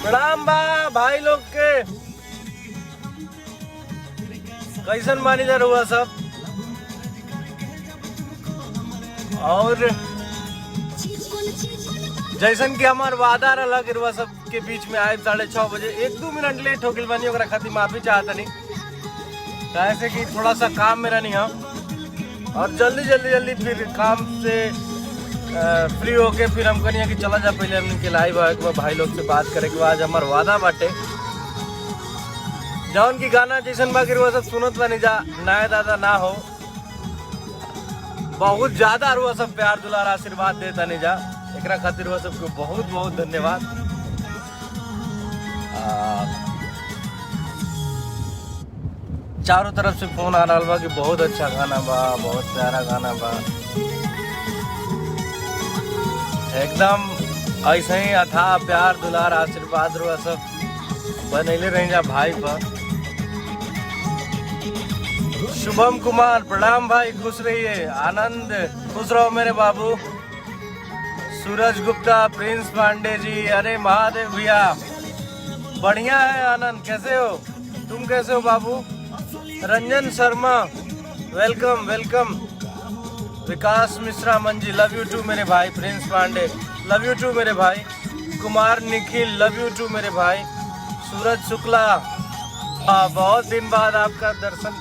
प्रणाम बा भाई लोग के। कैसन मानी जा रहा सब। और जैसन कि हमार वादा रहा कि रुआ सब के बीच में आए 6:30 बजे। 1-2 मिनट लेट हो गई बानी, ओकरा खातिर माफी चाहता नहीं, कैसे कि थोड़ा सा काम मेरा नहीं है। और जल्दी फिर काम से फ्री होके फिर हम करिए कि चला जा पहले हमने के लाइव भाई लोग से बात करे के बाद हमार वादा बाटे जौन की गाना जैसन बाकी रुआ सब सुनत बानी जा नया दादा ना हो। बहुत ज्यादा रुआ सब प्यार दुलार आशीर्वाद देता नहीं जा, एकरा खातिर रुआ सबको बहुत बहुत धन्यवाद। चारों तरफ से फोन आ रहा बा कि बहुत अच्छा गाना बा, बहुत प्यारा गाना बा। एकदम ऐसे ही अथाह प्यार दुलार आशीर्वाद रुआ सब बनैले रह जा भाई पर। शुभम कुमार प्रणाम भाई, खुश रहिए, आनंद खुश रहो मेरे बाबू। सूरज गुप्ता, प्रिंस पांडे जी, अरे महादेव भैया बढ़िया है। आनंद कैसे हो, तुम कैसे हो बाबू। Ranjan Sharma welcome welcome. Vikas Mishra Manji love you too मेरे भाई। Prince Pandey love you too मेरे भाई। Kumar Nikhil love you too मेरे भाई। सूरज शुक्ला बहुत दिन बाद आपका दर्शन।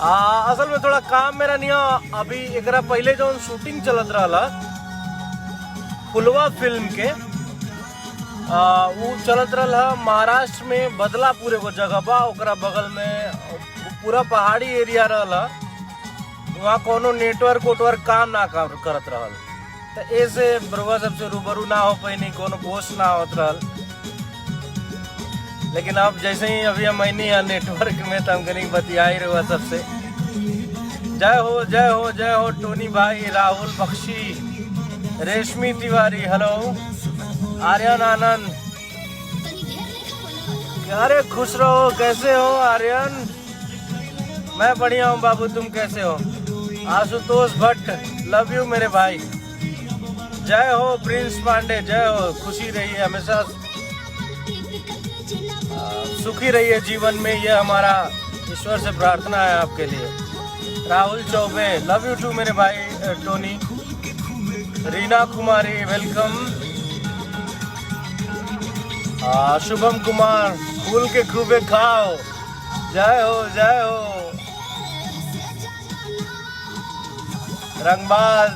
असल में थोड़ा काम मेरा नहीं है अभी। एकरा पहले जो शूटिंग चलत रहा फुलवा फिल्म के वो चलत रहा महाराष्ट्र में बदलापुर एगो जगह बा, ओकरा बगल में पूरा पहाड़ी एरिया रहा। वहाँ कोनो नेटवर्क उटवर्क काम ना करत रहल, तो ऐसे बरुआ सबसे रूबरू ना हो पैनी, कोनो पोस्ट ना होत रहल। लेकिन अब जैसे ही अभी हम नहीं है नेटवर्क में तो हम कहीं बतियाई रहुआ सबसे। जय हो जय हो जय हो टोनी भाई, राहुल बख्शी, रेशमी तिवारी हेलो, आर्यन आनंद। अरे खुश रहो, कैसे हो आर्यन। मैं बढ़िया हूँ बाबू, तुम कैसे हो। आशुतोष भट्ट लव यू मेरे भाई। जय हो प्रिंस पांडे, जय हो, खुशी रहिए हमेशा, सुखी रहिए जीवन में, ये हमारा ईश्वर से प्रार्थना है आपके लिए। Rahul Chaubey love you too मेरे भाई। Tony, Reena Kumari welcome. शुभम कुमार फूल के खूबे खाओ, जय हो जय हो। रंगबाज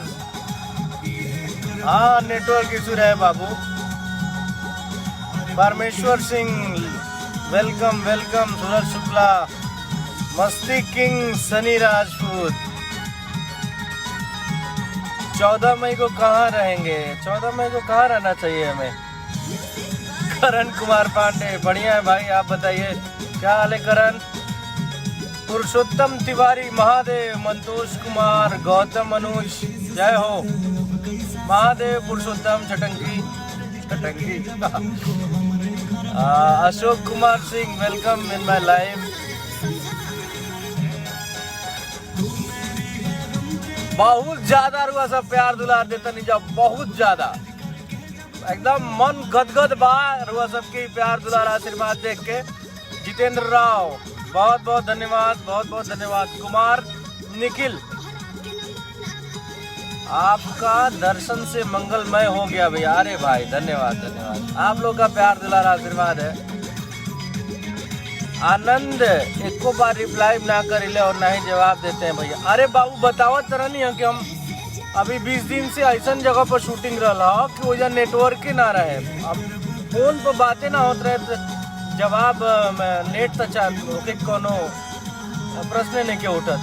हाँ नेटवर्क इशू है बाबू। परमेश्वर सिंह वेलकम वेलकम। सूरज शुक्ला, मस्ती किंग सनी राजपूत। 14 मई को कहाँ रहेंगे, 14 मई को कहाँ रहना चाहिए हमें। करण कुमार पांडे बढ़िया है भाई, आप बताइए क्या हाल है करण। पुरुषोत्तम तिवारी, महादेव, मंतोष कुमार, गौतम अनुज जय हो। Mahadev, Purushottam, Chhatanki Ashok Kumar Singh welcome in my live. बहुत ज्यादा रुआ सब प्यार दुलार देता नहीं जा, बहुत ज्यादा एकदम मन गदगद बा रुआ सबके प्यार दुलार आशीर्वाद देख के। जितेंद्र राव बहुत बहुत धन्यवाद, बहुत बहुत धन्यवाद। कुमार निखिल आपका दर्शन से मंगलमय हो गया भैया। अरे भाई धन्यवाद धन्यवाद, आप लोग का प्यार दुलार आशीर्वाद है। आनंद एको बार रिप्लाई ना करिले और ना ही जवाब देते हैं भैया। अरे बाबू बतावत तरह नहीं है कि हम अभी 20 दिन से ऐसा जगह पर शूटिंग रहा कि वजह नेटवर्क ही ना रहे, अब फोन पर बातें ना होते रहे तो जवाब नेट तक कोनो प्रश्न नहीं के उठत,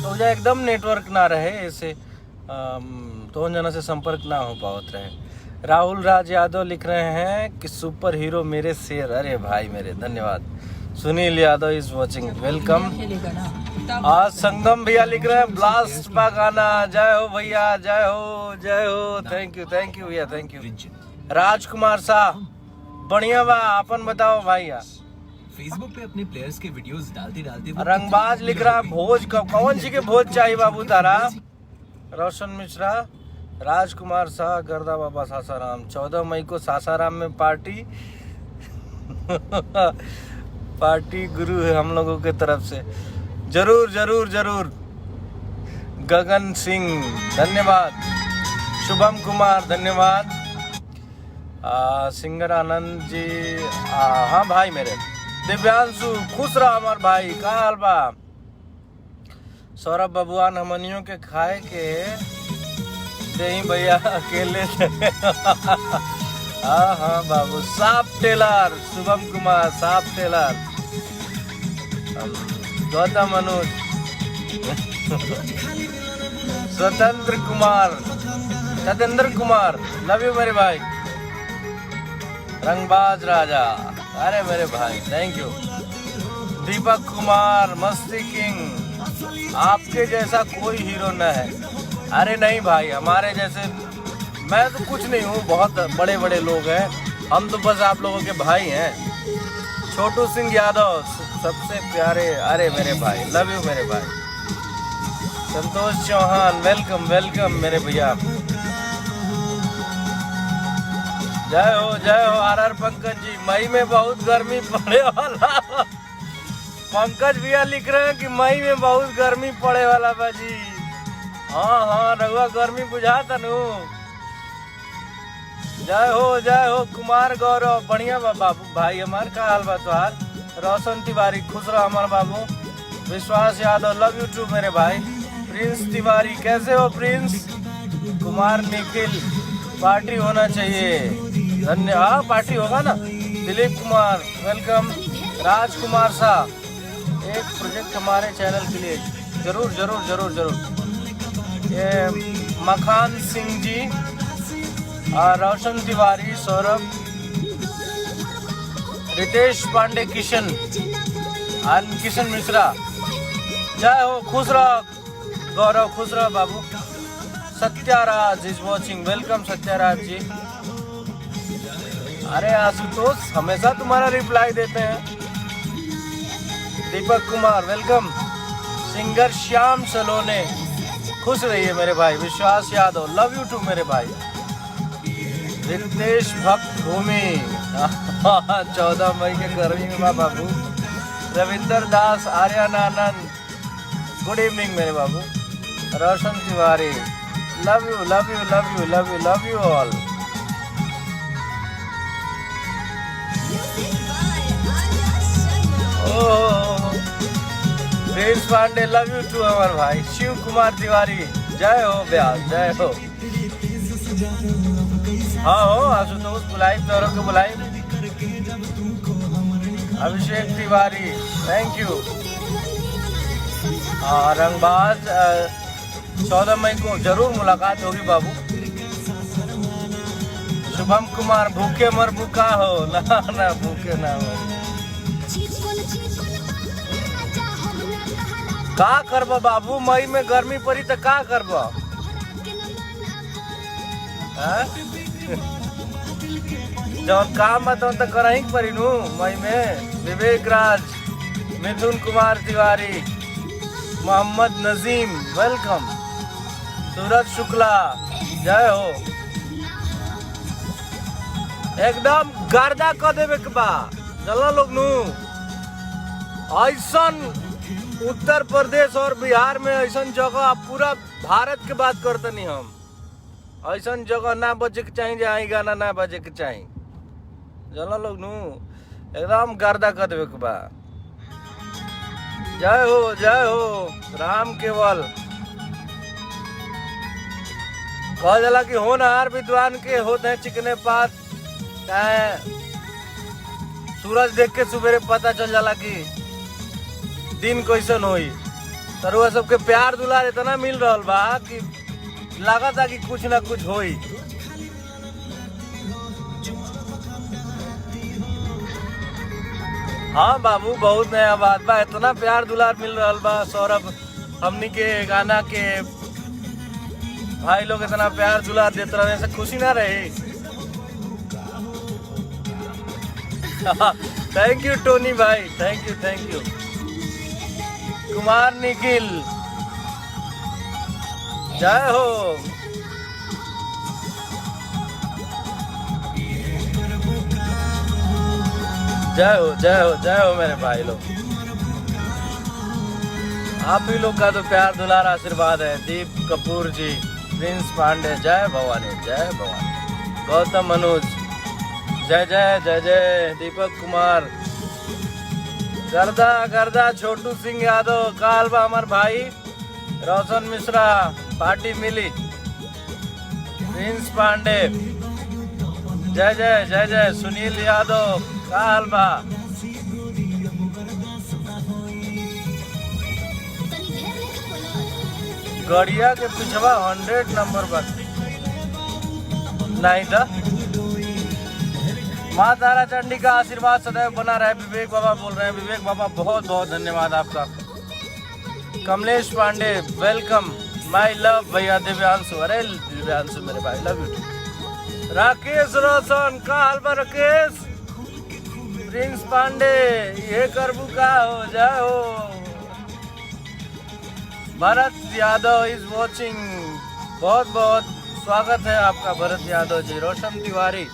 तो वजह एकदम नेटवर्क ना रहे, ऐसे तो जना से संपर्क ना हो पावत रहे। राहुल राज यादव लिख रहे हैं कि सुपर हीरो मेरे शेर। अरे भाई मेरे धन्यवाद। Sunil Yadav is watching welcome. आज संगम भैया लिख रहे हैं ब्लास्ट बा गाना, जय हो भैया जय हो जय हो। थैंक यू भैया थैंक यू। राजकुमार शाह बढ़िया बा, अपन बताओ भैया। फेसबुक पे अपने प्लेयर्स के वीडियोस डालते रंगबाज लिख रहा भोज कौन सी के भोज चाहिए बाबू तारा। रोशन मिश्रा राजकुमार शाह गर्दा बाबा सासाराम, 14 मई को सासाराम में पार्टी पार्टी गुरु है हम लोगों के तरफ से। जरूर जरूर जरूर। गगन सिंह धन्यवाद, शुभम कुमार धन्यवाद, सिंगर आनंद जी हाँ भाई मेरे, दिव्यांशु खुश रहा हमार भाई, का हाल बा? सौरभ बबुआन हमनियों के खाए के दही भैया अकेले हाँ हाँ बाबू, साफ टेलर शुभम कुमार, साफ टेलर गौतम अनुज स्वतंत्र कुमार, सतेंद्र कुमार, लव यू मेरे भाई। रंगबाज राजा, अरे मेरे भाई थैंक यू। दीपक कुमार मस्ती किंग, आपके जैसा कोई हीरो न है। अरे नहीं भाई, हमारे जैसे मैं तो कुछ नहीं हूँ, बहुत बड़े बड़े लोग हैं, हम तो बस आप लोगों के भाई हैं। छोटू सिंह यादव सबसे प्यारे, अरे मेरे भाई लव यू मेरे भाई। संतोष चौहान वेलकम वेलकम मेरे भैया, जय हो आर पंकज जी। मई में बहुत गर्मी पड़े वाला पंकज भैया लिख रहे हैं कि मई में बहुत गर्मी पड़े वाला बाजी। हाँ हाँ रघुआ गर्मी बुझाता नु। जय हो कुमार गौरव, बढ़िया बाबू भाई हमार, का हाल बा तुहार? रोशन तिवारी खुश रहो हमार बाबू। विश्वास यादव लव यू टू मेरे भाई। प्रिंस तिवारी कैसे हो प्रिंस? कुमार निखिल पार्टी होना चाहिए, धन्यवाद। पार्टी होगा ना। दिलीप कुमार वेलकम। राजकुमार शाह, एक प्रोजेक्ट हमारे चैनल के लिए, जरूर जरूर जरूर जरूर। ये मखान सिंह जी, रोशन तिवारी, सौरभ, रितेश पांडे, किशन किशन मिश्रा, जय हो, खुश रहो गौरव, खुश रहो बाबू। सत्याराज इज वॉचिंग, वेलकम सत्याराज जी। अरे आशुतोष हमेशा तुम्हारा रिप्लाई देते हैं। दीपक कुमार वेलकम। सिंगर श्याम सलोने, खुश रहिए मेरे भाई। विश्वास यादव लव यू टू मेरे भाई। रितेश भक्त भूमि 14 मई के गर्मी में बाबू। रविंदर दास, आर्यन आनंद, गुड इवनिंग मेरे बाबू। Roshan Tiwari love you love you love you love you love you all. Prince Pandey love you too हमारे भाई। शिव कुमार तिवारी, जय हो ब्यास, जय हो। हाँ हो आशुतोष, बुलाई तोरों को बुलाई। Abhishek Tiwari thank you. रंगबाज 14 मई को जरूर मुलाकात होगी बाबू। शुभम कुमार भूखे मर भूखा हो ना भूखे ना हो। का करबा बाबू, मई में गर्मी पड़ी तो का करबा? जब काम बताओ तो करही पड़ी नू मई में। विवेक राज, मिथुन कुमार तिवारी, मोहम्मद नजीम वेलकम। सूरज शुक्ला जय हो। एकदम गर्दा कर देवे के बा चलो लोग नू। ऐसन उत्तर प्रदेश और बिहार में ऐसन जगह, पूरा भारत के बात करते नहीं हम, ऐसन जगह ना बजे के चाहिए जहाँ गाना ना बजे के चाहिए। चलो लोग नू एकदम गर्दा कर देवे के बा। जय हो राम केवल। कहा जाला कि होनहार विद्वान के होते हैं चिकने पात। सूरज देख के सुबेरे पता चल जाला कि दिन कैसन होई। तरुआ सबके प्यार दुलार इतना मिल रहा बा कि लगा था कि कुछ ना कुछ होई। हाँ बाबू बहुत नया बात बा, इतना प्यार दुलार मिल रहा बा। सौरभ हमनी के गाना के भाई लोग इतना प्यार दुलार देते रहे से खुशी ना रही। थैंक यू टोनी भाई, थैंक यू। कुमार निखिल जय हो। जय हो जय हो जय हो मेरे भाई लोग। आप भी लोग का तो प्यार दुलार आशीर्वाद है। दीप कपूर जी, प्रिंस पांडे, जय भवानी जय भवानी। गौतम मनोज, जय जय जय जय। दीपक कुमार, गर्दा गर्दा छोटू सिंह यादव, कालबा अमर भाई, रोशन मिश्रा, पार्टी मिली, प्रिंस पांडे, जय जय जय जय। सुनील यादव, कालबा, गड़िया के पिछवा 100 नंबर पर नहीं था। माँ तारा चंडी का आशीर्वाद सदैव बना रहे। विवेक बाबा बोल रहे हैं। विवेक बाबा बहुत बहुत धन्यवाद आपका। Kamlesh Pandey, welcome my love भैया। दिव्यांशु, अरे दिव्यांशु मेरे भाई, लव यू। राकेश रोशन, का हाल बा राकेश। प्रिंस पांडे, ये करबू का हो जाओ। भरत यादव इज वॉचिंग, बहुत बहुत स्वागत है आपका भरत यादव जी। रोशन तिवारी,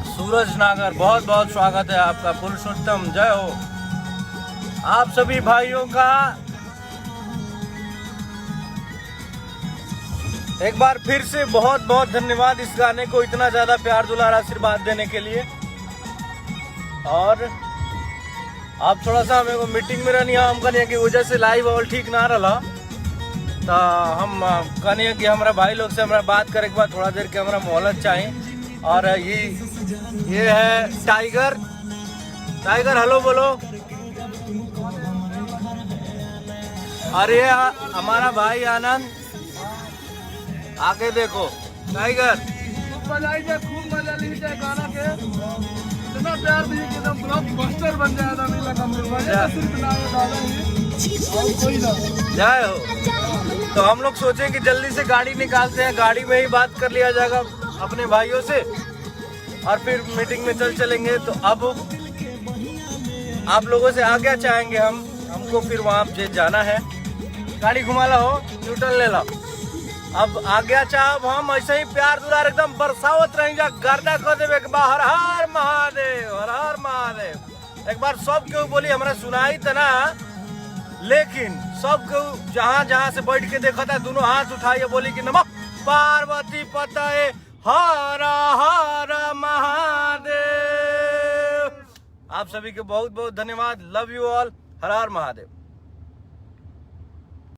सूरज नागर, बहुत बहुत स्वागत है आपका। पुरुषोत्तम, जय हो। आप सभी भाइयों का एक बार फिर से बहुत बहुत धन्यवाद इस गाने को इतना ज्यादा प्यार दुलार आशीर्वाद देने के लिए। और आप थोड़ा सा हमें मीटिंग में रहनी हम कनिए की वजह से लाइव और ठीक ना रहा, तो हम कनिए कि हमारा भाई लोग से हमारा बात करे के बाद थोड़ा देर के हमारा मोहलत चाहिए। और ये है टाइगर। टाइगर हेलो बोलो। और ये हमारा भाई आनंद, आगे देखो। टाइगर खूब मजा लीजिए गाना के, इतना प्यार दीजिए कि एकदम ब्लॉकबस्टर बन जाएगा। जय हो। तो हम लोग सोचे कि जल्दी से गाड़ी निकालते हैं, गाड़ी में ही बात कर लिया जाएगा अपने भाइयों से और फिर मीटिंग में चलेंगे। तो अब आप लोगों से आज्ञा चाहेंगे हमको फिर वहाँ पे जाना है। गाड़ी घुमा ला हो, न्यूट्रल ले ला। अब आज्ञा चाहब हम ऐसे ही प्यार दुलार एकदम बरसावत रहेंगे। गर्दा कर देवे एक बार हर हर महादेव, हर हर महादेव। एक बार सब केहू बोली, हमरा सुनाई तना, लेकिन सब केहू जहाँ जहाँ से बैठ के देखा था दोनों हाथ उठाइए, बोली कि नमः पार्वती पतये हर हर महादेव। आप सभी के बहुत बहुत धन्यवाद। Love you all. Her her Mahadev.